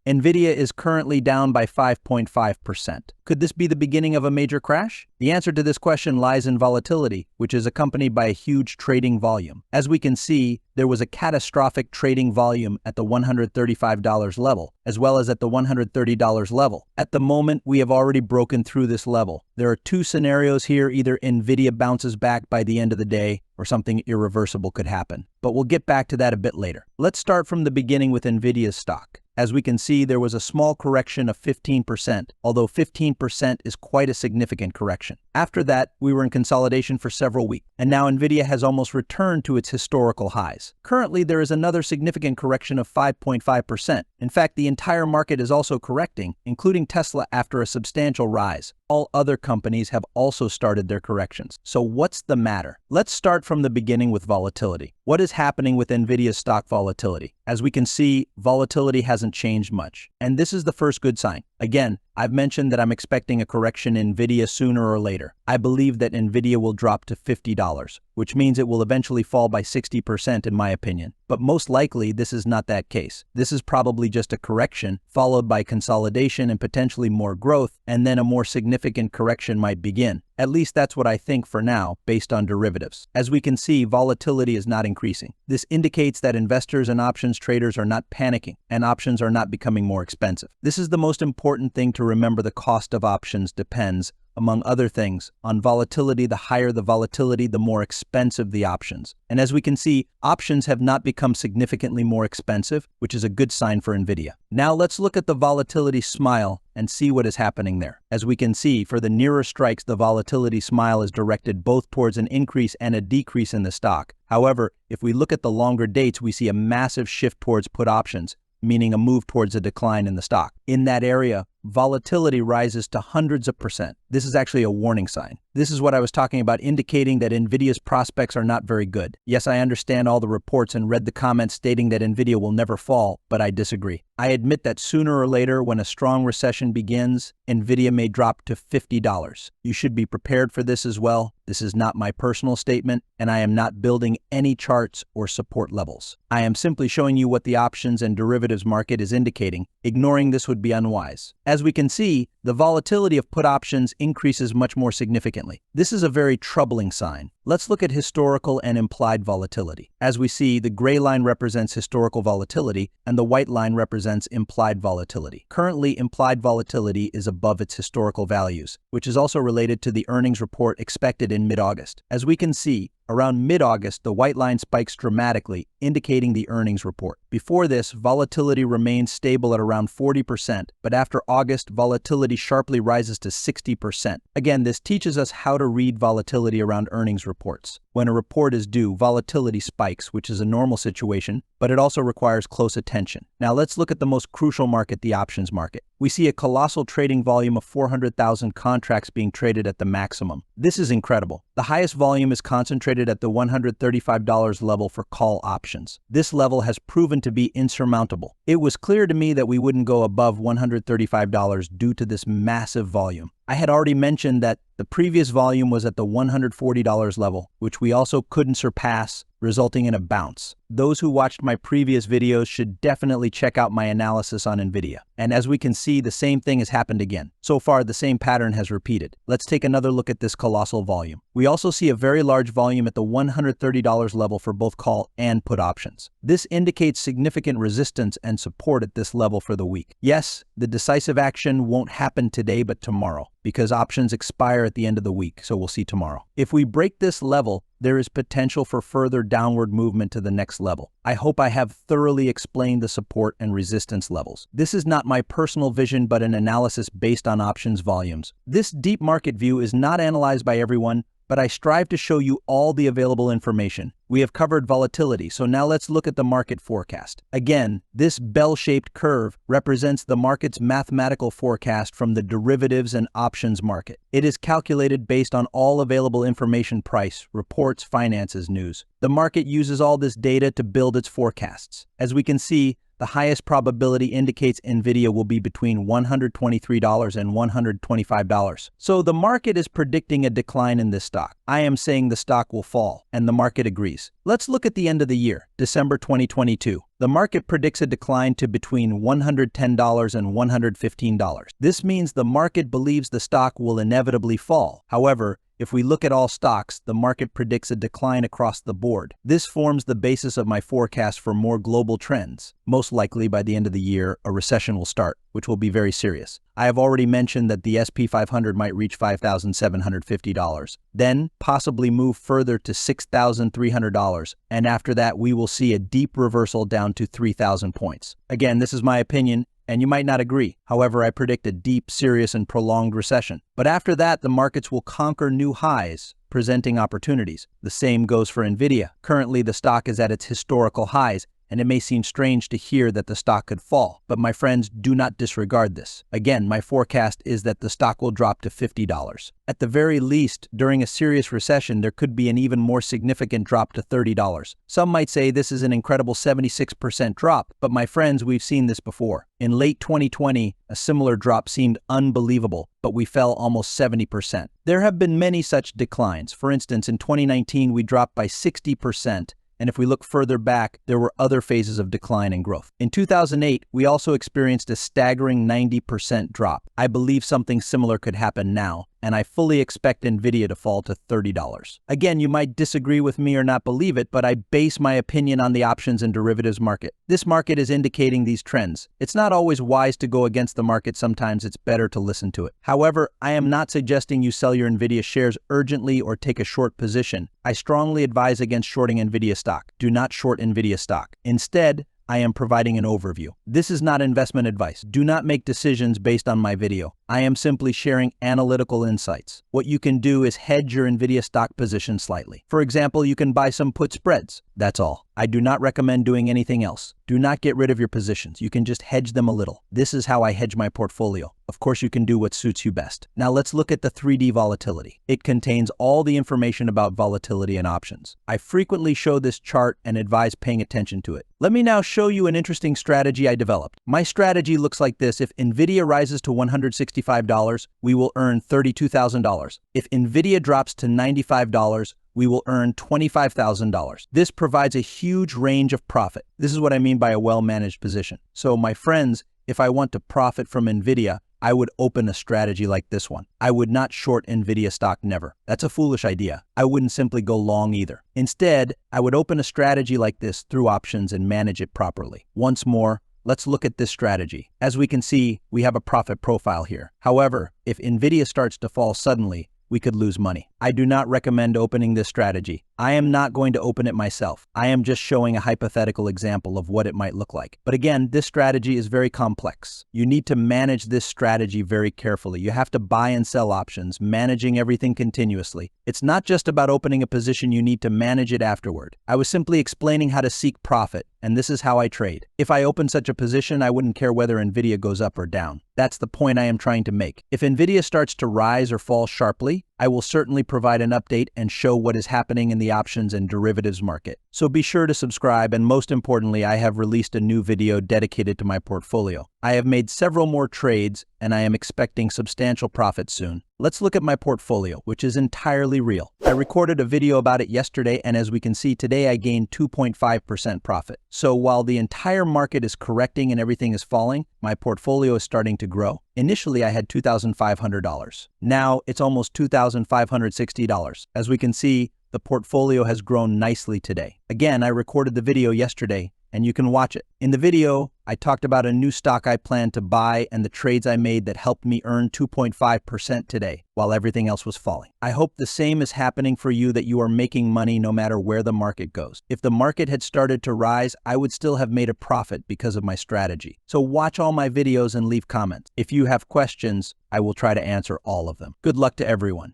Nvidia is currently down by 5.5%. Could this be the beginning of a major crash? The answer to this question lies in volatility, which is accompanied by a huge trading volume. As we can see, there was a catastrophic trading volume at the $135 level, as well as at the $130 level. At the moment, we have already broken through this level. There are two scenarios here: either Nvidia bounces back by the end of the day, or something irreversible could happen. But we'll get back to that a bit later. Let's start from the beginning with Nvidia's stock. As we can see, there was a small correction of 15%, although 15% is quite a significant correction. After that, we were in consolidation for several weeks, and now Nvidia has almost returned to its historical highs. Currently, there is another significant correction of 5.5%. In fact, the entire market is also correcting, including Tesla after a substantial rise. All other companies have also started their corrections. So what's the matter? Let's start from the beginning with volatility. What is happening with Nvidia's stock volatility? As we can see, volatility hasn't changed much. And this is the first good sign. Again, I've mentioned that I'm expecting a correction in Nvidia sooner or later. I believe that Nvidia will drop to $50, which means it will eventually fall by 60% in my opinion. But most likely, this is not that case. This is probably just a correction, followed by consolidation and potentially more growth, and then a more significant correction might begin. At least that's what I think for now, based on derivatives. As we can see, volatility is not increasing. This indicates that investors and options traders are not panicking, and options are not becoming more expensive. This is the most important thing to remember. The cost of options depends, among other things, on volatility. The higher the volatility, the more expensive the options. And as we can see, options have not become significantly more expensive, which is a good sign for Nvidia. Now let's look at the volatility smile and see what is happening there. As we can see, for the nearer strikes, the volatility smile is directed both towards an increase and a decrease in the stock. However, if we look at the longer dates, we see a massive shift towards put options, meaning a move towards a decline in the stock. In that area, volatility rises to hundreds of percent. This is actually a warning sign. This is what I was talking about, indicating that Nvidia's prospects are not very good. Yes, I understand all the reports and read the comments stating that Nvidia will never fall, but I disagree. I admit that sooner or later, when a strong recession begins, Nvidia may drop to $50. You should be prepared for this as well. This is not my personal statement, and I am not building any charts or support levels. I am simply showing you what the options and derivatives market is indicating. Ignoring this would be unwise. As we can see, the volatility of put options increases much more significantly. This is a very troubling sign. Let's look at historical and implied volatility. As we see, the gray line represents historical volatility and the white line represents implied volatility. Currently, implied volatility is above its historical values, which is also related to the earnings report expected in mid-August. As we can see, around mid-August, the white line spikes dramatically, indicating the earnings report. Before this, volatility remains stable at around 40%, but after August, volatility sharply rises to 60%. Again, this teaches us how to read volatility around earnings reports. When a report is due, volatility spikes, which is a normal situation, but it also requires close attention. Now let's look at the most crucial market, the options market. We see a colossal trading volume of 400,000 contracts being traded at the maximum. This is incredible. The highest volume is concentrated at the $135 level for call options. This level has proven to be insurmountable. It was clear to me that we wouldn't go above $135 due to this massive volume. I had already mentioned that the previous volume was at the $140 level, which we also couldn't surpass, resulting in a bounce. Those who watched my previous videos should definitely check out my analysis on Nvidia. And as we can see, the same thing has happened again. So far, the same pattern has repeated. Let's take another look at this colossal volume. We also see a very large volume at the $130 level for both call and put options. This indicates significant resistance and support at this level for the week. Yes, the decisive action won't happen today, but tomorrow, because options expire at the end of the week, so we'll see tomorrow. If we break this level, there is potential for further downward movement to the next level. I hope I have thoroughly explained the support and resistance levels. This is not my personal vision, but an analysis based on options volumes. This deep market view is not analyzed by everyone, but I strive to show you all the available information. We have covered volatility, so now let's look at the market forecast. Again, this bell-shaped curve represents the market's mathematical forecast from the derivatives and options market. It is calculated based on all available information: price, reports, finances, news. The market uses all this data to build its forecasts. As we can see, the highest probability indicates Nvidia will be between $123 and $125. So the market is predicting a decline in this stock. I am saying the stock will fall, and the market agrees. Let's look at the end of the year, December 2022. The market predicts a decline to between $110 and $115. This means the market believes the stock will inevitably fall. However, if we look at all stocks, the market predicts a decline across the board. This forms the basis of my forecast for more global trends. Most likely by the end of the year, a recession will start, which will be very serious. I have already mentioned that the S&P 500 might reach $5,750, then possibly move further to $6,300, and after that we will see a deep reversal down to 3,000 points. Again, this is my opinion, and you might not agree. However, I predict a deep, serious, and prolonged recession. But after that, the markets will conquer new highs, presenting opportunities. The same goes for Nvidia. Currently, the stock is at its historical highs, and it may seem strange to hear that the stock could fall. But my friends, do not disregard this. Again, my forecast is that the stock will drop to $50. At the very least, during a serious recession, there could be an even more significant drop to $30. Some might say this is an incredible 76% drop, but my friends, we've seen this before. In late 2020, a similar drop seemed unbelievable, but we fell almost 70%. There have been many such declines. For instance, in 2019, we dropped by 60%. And if we look further back, there were other phases of decline and growth. In 2008, we also experienced a staggering 90% drop. I believe something similar could happen now, and I fully expect Nvidia to fall to $30. Again, you might disagree with me or not believe it, but I base my opinion on the options and derivatives market. This market is indicating these trends. It's not always wise to go against the market. Sometimes it's better to listen to it. However, I am not suggesting you sell your Nvidia shares urgently or take a short position. I strongly advise against shorting Nvidia stock. Do not short Nvidia stock. Instead, I am providing an overview. This is not investment advice. Do not make decisions based on my video. I am simply sharing analytical insights. What you can do is hedge your Nvidia stock position slightly. For example, you can buy some put spreads. That's all. I do not recommend doing anything else. Do not get rid of your positions. You can just hedge them a little. This is how I hedge my portfolio. Of course, you can do what suits you best. Now let's look at the 3D volatility. It contains all the information about volatility and options. I frequently show this chart and advise paying attention to it. Let me now show you an interesting strategy I developed. My strategy looks like this. If Nvidia rises to $165, we will earn $32,000. If Nvidia drops to $95, we will earn $25,000. This provides a huge range of profit. This is what I mean by a well-managed position. So my friends, if I want to profit from Nvidia, I would open a strategy like this one. I would not short Nvidia stock, never. That's a foolish idea. I wouldn't simply go long either. Instead, I would open a strategy like this through options and manage it properly. Once more, let's look at this strategy. As we can see, we have a profit profile here. However, if Nvidia starts to fall suddenly, we could lose money. I do not recommend opening this strategy. I am not going to open it myself. I am just showing a hypothetical example of what it might look like. But again, this strategy is very complex. You need to manage this strategy very carefully. You have to buy and sell options, managing everything continuously. It's not just about opening a position, you need to manage it afterward. I was simply explaining how to seek profit, and this is how I trade. If I open such a position, I wouldn't care whether Nvidia goes up or down. That's the point I am trying to make. If Nvidia starts to rise or fall sharply, I will certainly provide an update and show what is happening in the options and derivatives market. So be sure to subscribe, and most importantly, I have released a new video dedicated to my portfolio. I have made several more trades, and I am expecting substantial profits soon. Let's look at my portfolio, which is entirely real. I recorded a video about it yesterday, and as we can see today, I gained 2.5% profit. So while the entire market is correcting and everything is falling, my portfolio is starting to grow. Initially, I had $2,500. Now it's almost $2,560. As we can see, the portfolio has grown nicely today. Again, I recorded the video yesterday, and you can watch it. In the video, I talked about a new stock I plan to buy and the trades I made that helped me earn 2.5% today, while everything else was falling. I hope the same is happening for you, that you are making money no matter where the market goes. If the market had started to rise, I would still have made a profit because of my strategy. So watch all my videos and leave comments. If you have questions, I will try to answer all of them. Good luck to everyone.